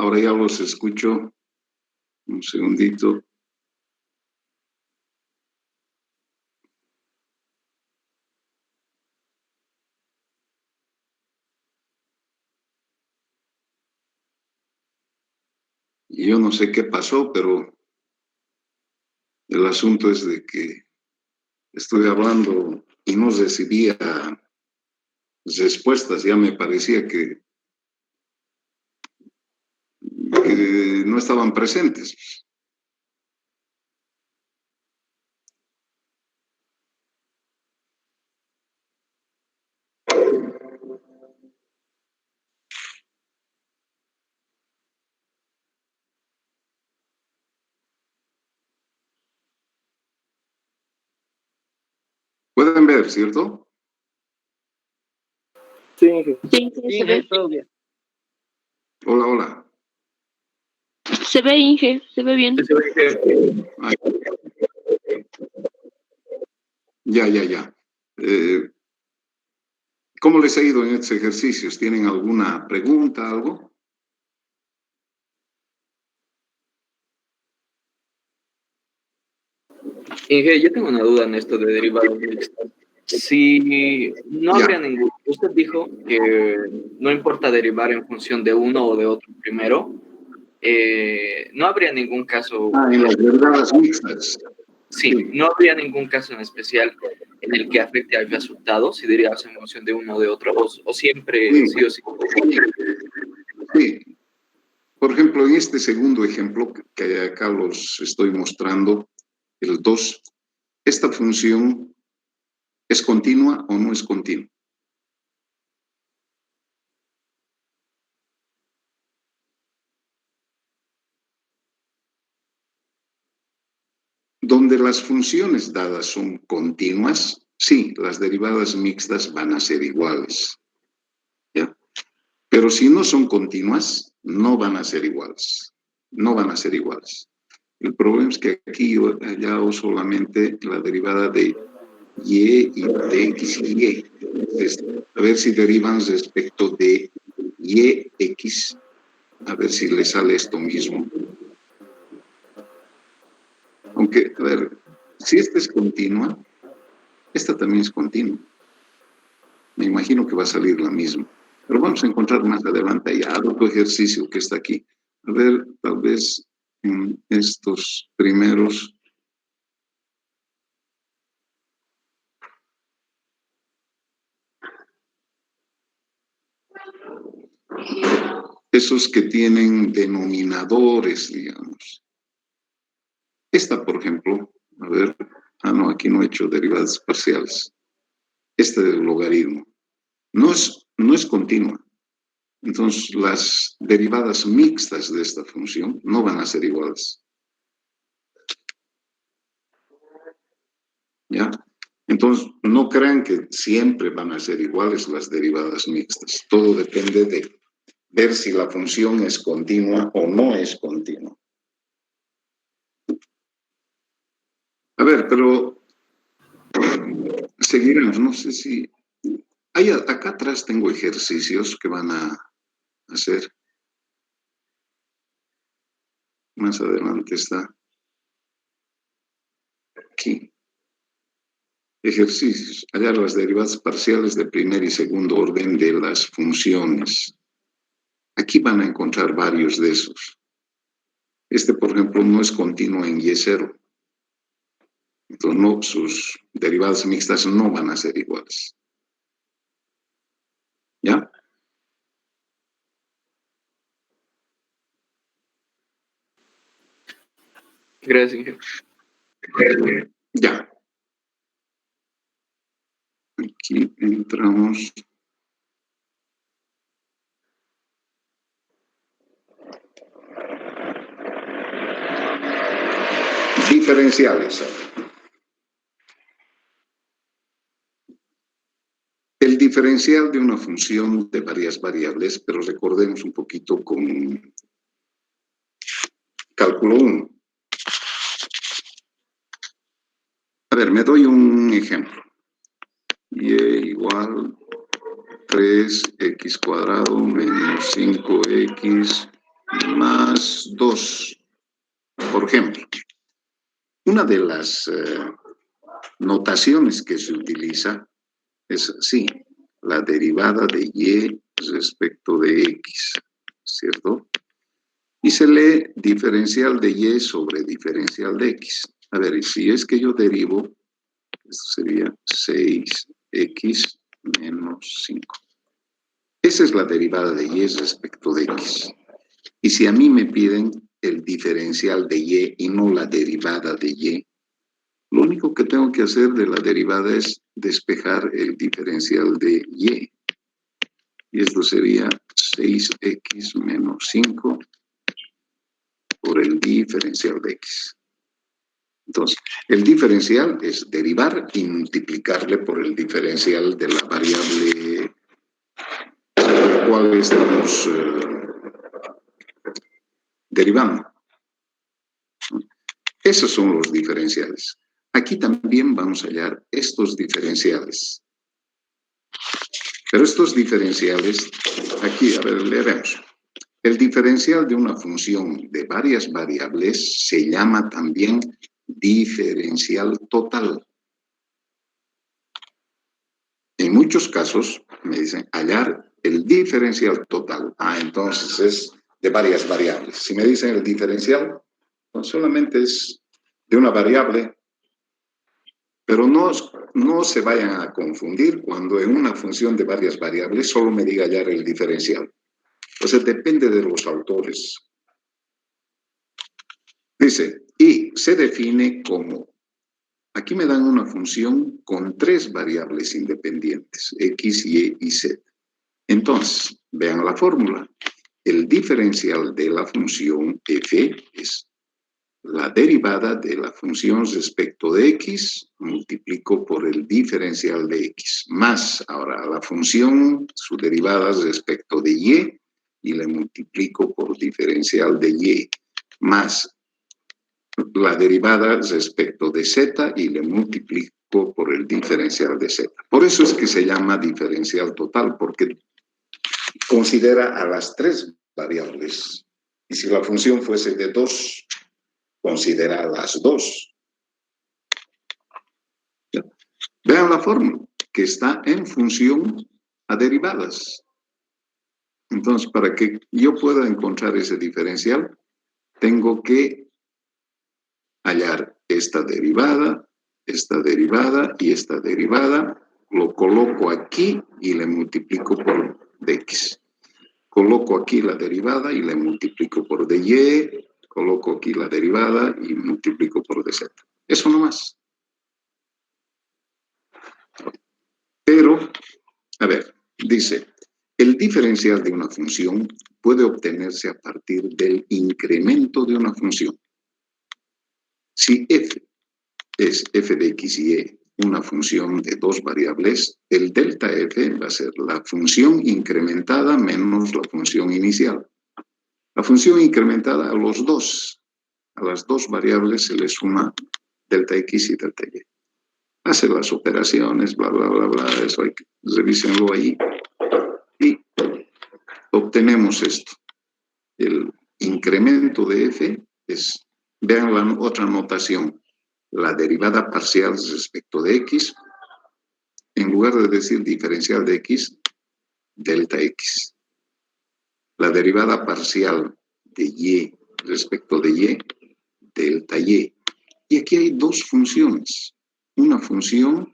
Ahora ya los escucho. Un segundito. Y yo no sé qué pasó, pero el asunto es de que estuve hablando y no recibía respuestas. Ya me parecía que no estaban presentes. pueden ver, ¿cierto? Sí, Inge. Sí, se ve. todo bien. Hola, hola. Se ve, Inge, se ve bien. Sí, se ve que Ay. Ya. ¿Cómo les ha ido en estos ejercicios? ¿Tienen alguna pregunta, algo? Inge, yo tengo una duda en esto de derivados mixtos. Si no Ya. habría ningún, usted dijo que no importa derivar en función de uno o de otro primero, no habría ningún caso, En las derivadas mixtas. sí, no habría ningún caso en especial en el que afecte al resultado, si derivas en función de uno o de otro, o siempre, sí o sí. Sí. Por ejemplo, en este segundo ejemplo que acá los estoy mostrando, el 2, esta función ¿es continua o no es continua? Donde las funciones dadas son continuas, sí, las derivadas mixtas van a ser iguales. ¿Ya? Pero si no son continuas, no van a ser iguales. No van a ser iguales. El problema es que aquí yo hallado solamente la derivada de y y de x y y. A ver si derivan respecto de y x, a ver si le sale esto mismo. Aunque, a ver, si esta es continua, esta también es continua. Me imagino que va a salir la misma. Pero vamos a encontrar más adelante ya otro ejercicio que está aquí. A ver, tal vez en estos primeros. Esos que tienen denominadores, digamos. Esta, por ejemplo, a ver, no, aquí no he hecho derivadas parciales. Este del logaritmo no es continua. Entonces, las derivadas mixtas de esta función no van a ser iguales. ¿Ya? Entonces, no crean que siempre van a ser iguales las derivadas mixtas. Todo depende de ver si la función es continua o no es continua. A ver, pero seguiremos, no sé si... acá atrás tengo ejercicios que van a hacer. Más adelante está. Aquí. Ejercicios. Hallar las derivadas parciales de primer y segundo orden de las funciones. Aquí van a encontrar varios de esos. Este, por ejemplo, no es continuo en y0. Entonces, no, sus derivadas mixtas no van a ser iguales. ¿Ya? Gracias, Inge. Ya. Aquí entramos. Diferenciales. El diferencial de una función de varias variables, pero recordemos un poquito con cálculo 1. A ver, me doy un ejemplo. Y igual 3x cuadrado menos 5x más 2. Por ejemplo, una de las notaciones que se utiliza es así, la derivada de y respecto de x, ¿cierto? Y se lee diferencial de y sobre diferencial de x. A ver, y si es que yo derivo, esto sería 6x menos 5. Esa es la derivada de y respecto de x. Y si a mí me piden el diferencial de y no la derivada de y, lo único que tengo que hacer de la derivada es despejar el diferencial de y. Y esto sería 6x menos 5 por el diferencial de x. Entonces, el diferencial es derivar y multiplicarle por el diferencial de la variable sobre la cual estamos derivando. Esos son los diferenciales. Aquí también vamos a hallar estos diferenciales. Pero estos diferenciales, aquí, a ver, leeremos. El diferencial de una función de varias variables se llama también diferencial total. En muchos casos me dicen hallar el diferencial total. Entonces es de varias variables. Si me dicen el diferencial, no solamente es de una variable, pero no se vayan a confundir cuando en una función de varias variables solo me diga hallar el diferencial. O sea, depende de los autores. Dice, y se define como, aquí me dan una función con 3 variables independientes, x, y y z. Entonces, vean la fórmula. El diferencial de la función f es la derivada de la función respecto de x, multiplico por el diferencial de x, más ahora la función, su derivada respecto de y le multiplico por diferencial de y, más la derivada respecto de z y le multiplico por el diferencial de z. Por eso es que se llama diferencial total, porque considera a las 3 variables. Y si la función fuese de 2, considera a las 2. ¿Ya? Vean la fórmula, que está en función a derivadas. Entonces, para que yo pueda encontrar ese diferencial, tengo que hallar esta derivada y esta derivada, lo coloco aquí y le multiplico por dx. Coloco aquí la derivada y le multiplico por dy, coloco aquí la derivada y multiplico por dz. Eso nomás. Pero, a ver, dice, el diferencial de una función puede obtenerse a partir del incremento de una función. Si f es f de x y y una función de 2 variables, el delta f va a ser la función incrementada menos la función inicial. La función incrementada a las dos variables se le suma delta x y delta y. Hace las operaciones, bla, bla, bla, bla, eso hay que revísenlo ahí. Y obtenemos esto. El incremento de f es, vean la otra notación, la derivada parcial respecto de x, en lugar de decir diferencial de x, delta x. La derivada parcial de y respecto de y, delta y. Y aquí hay 2 funciones, una función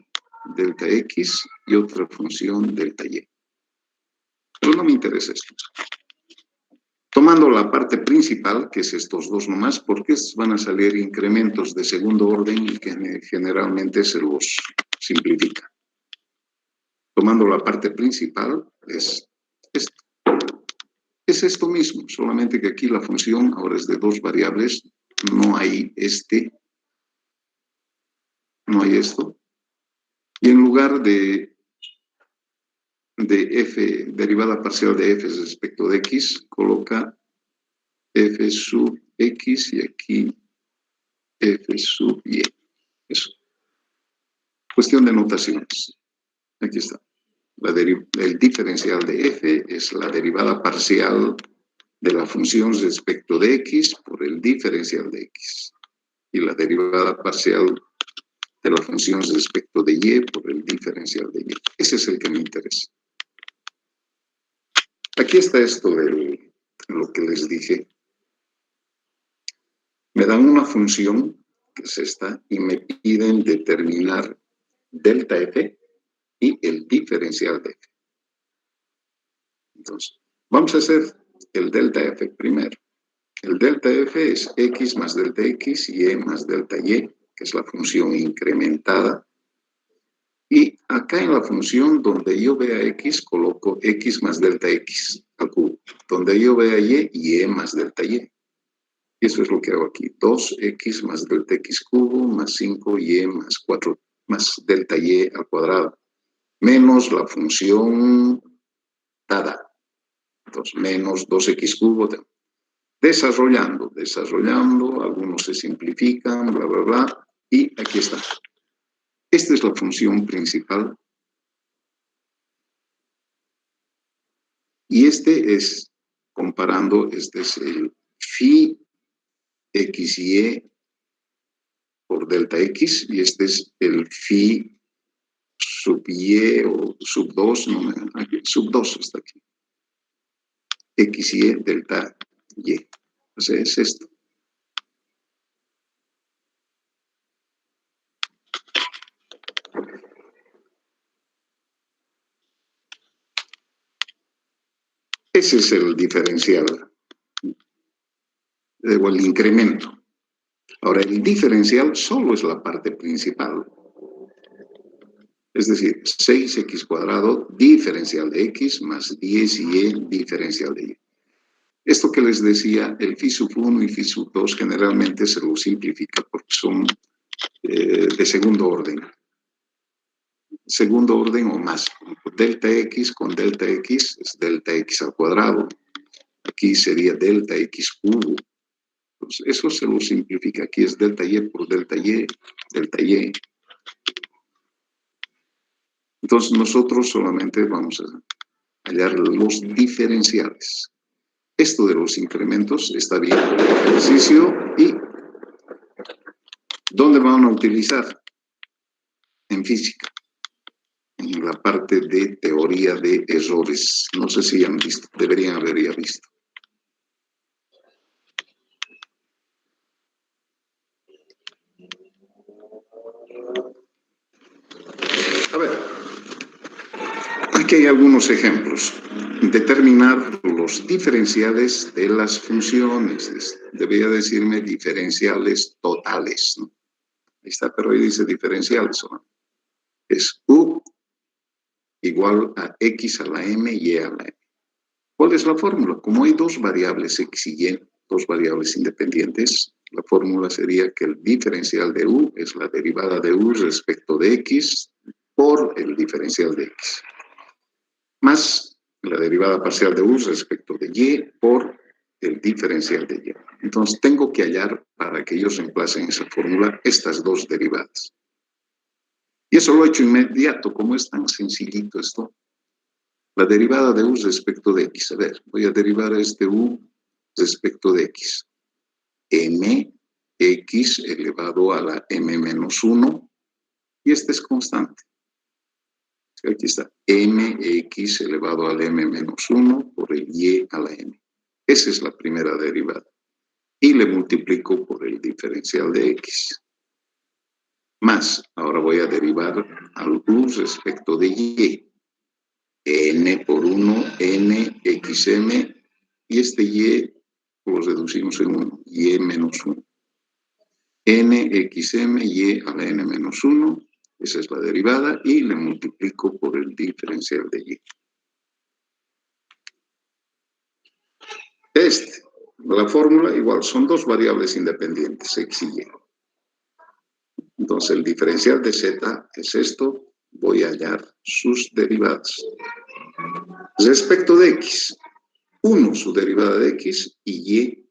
delta x y otra función delta y. Pero no me interesa esto. Tomando la parte principal, que es estos 2 nomás, porque van a salir incrementos de segundo orden y que generalmente se los simplifica. Tomando la parte principal, es esto. Es esto mismo, solamente que aquí la función ahora es de 2 variables, no hay no hay esto. Y en lugar de f, derivada parcial de f respecto de x, coloca f sub x y aquí f sub y. Eso. Cuestión de notaciones. Aquí está. El diferencial de f es la derivada parcial de la función respecto de x por el diferencial de x. Y la derivada parcial de la función respecto de y por el diferencial de y. Ese es el que me interesa. Aquí está esto de lo que les dije. Me dan una función, que es esta, y me piden determinar delta f y el diferencial de f. Entonces, vamos a hacer el delta f primero. El delta f es x más delta x y y más delta y, que es la función incrementada. Y acá en la función donde yo vea x, coloco x más delta x al cubo. Donde yo vea y más delta y. Y eso es lo que hago aquí. 2x más delta x cubo más 5y más 4 más delta y al cuadrado. Menos la función dada. Entonces, menos 2x cubo. Desarrollando, algunos se simplifican, bla, bla, bla. Y aquí está. Esta es la función principal. Y este es, comparando, este es el phi xy por delta x, y este es el phi sub y o sub 2, no, aquí, sub 2 está aquí. Xy delta y. O sea, es esto. Ese es el diferencial, o el incremento. Ahora, el diferencial solo es la parte principal. Es decir, 6x cuadrado diferencial de x más 10y diferencial de y. Esto que les decía, el phi sub 1 y phi sub 2 generalmente se lo simplifica porque son de segundo orden. Segundo orden o más. Delta x con delta x es delta x al cuadrado. Aquí sería delta x cubo. Entonces, eso se lo simplifica. Aquí es delta y por delta y, delta y. Entonces, nosotros solamente vamos a hallar los diferenciales. Esto de los incrementos está bien por el ejercicio. ¿Y dónde van a utilizar? En física. En la parte de teoría de errores. No sé si han visto, deberían haber ya visto. A ver, aquí hay algunos ejemplos. Determinar los diferenciales de las funciones. Debería decirme diferenciales totales, ¿no? Ahí está, pero ahí dice diferenciales, ¿no? Es u igual a x a la m y a la m. ¿Cuál es la fórmula? Como hay dos variables x y y, dos variables independientes, la fórmula sería que el diferencial de u es la derivada de u respecto de x por el diferencial de x, más la derivada parcial de u respecto de y por el diferencial de y. Entonces tengo que hallar, para que ellos reemplacen esa fórmula, estas dos derivadas. Y eso lo he hecho inmediato, como es tan sencillito esto. La derivada de u respecto de x. A ver, voy a derivar a este u respecto de x. Mx elevado a la m menos 1. Y este es constante. Aquí está. Mx elevado a la m menos 1 por el y a la m. Esa es la primera derivada. Y le multiplico por el diferencial de x. Más, ahora voy a derivar al u respecto de y. N por 1, n, xm, y este y lo reducimos en 1, y menos 1. N, xm, y a la n menos 1, esa es la derivada, y le multiplico por el diferencial de y. La fórmula igual, son dos variables independientes, x y y. Entonces el diferencial de z es esto, voy a hallar sus derivadas. Respecto de x, 1 su derivada de x y y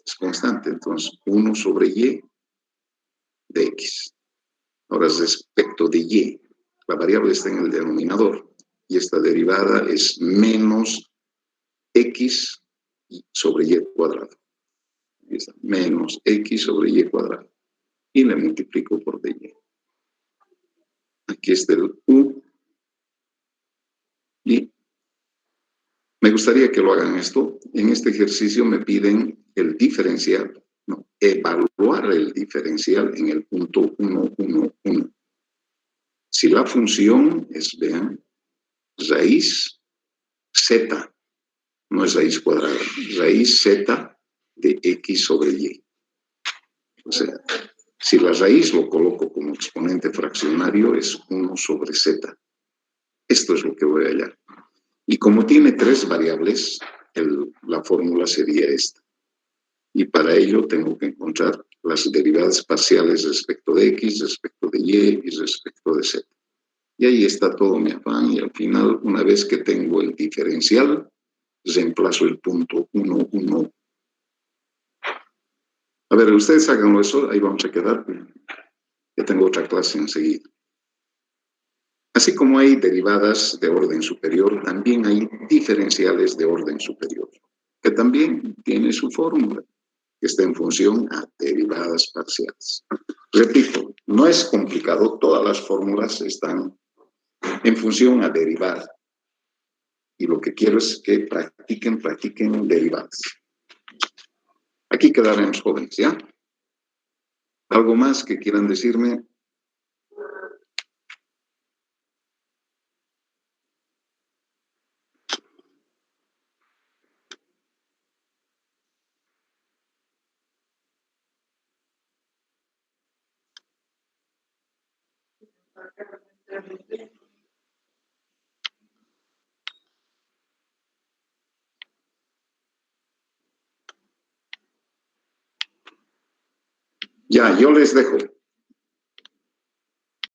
es constante, entonces 1 sobre y de x. Ahora respecto de y, la variable está en el denominador y esta derivada es menos x sobre y cuadrado. Ahí está, menos x sobre y cuadrado. Y le multiplico por dy. Aquí está el u. Y me gustaría que lo hagan esto. En este ejercicio me piden el diferencial, no, evaluar el diferencial en el punto 1, 1, 1. Si la función es, vean, raíz z, no es raíz cuadrada, raíz z de x sobre y. O sea, si la raíz lo coloco como exponente fraccionario, es 1 sobre z. Esto es lo que voy a hallar. Y como tiene tres variables, la fórmula sería esta. Y para ello tengo que encontrar las derivadas parciales respecto de x, respecto de y y respecto de z. Y ahí está todo mi afán, y al final, una vez que tengo el diferencial, reemplazo el punto 1, 1. A ver, ustedes háganlo eso, ahí vamos a quedar. Ya tengo otra clase enseguida. Así como hay derivadas de orden superior, también hay diferenciales de orden superior, que también tiene su fórmula, que está en función a derivadas parciales. Repito, no es complicado, todas las fórmulas están en función a derivar. Y lo que quiero es que practiquen derivadas. Aquí quedaremos jóvenes, ¿ya? ¿Algo más que quieran decirme? Ya, yo les dejo.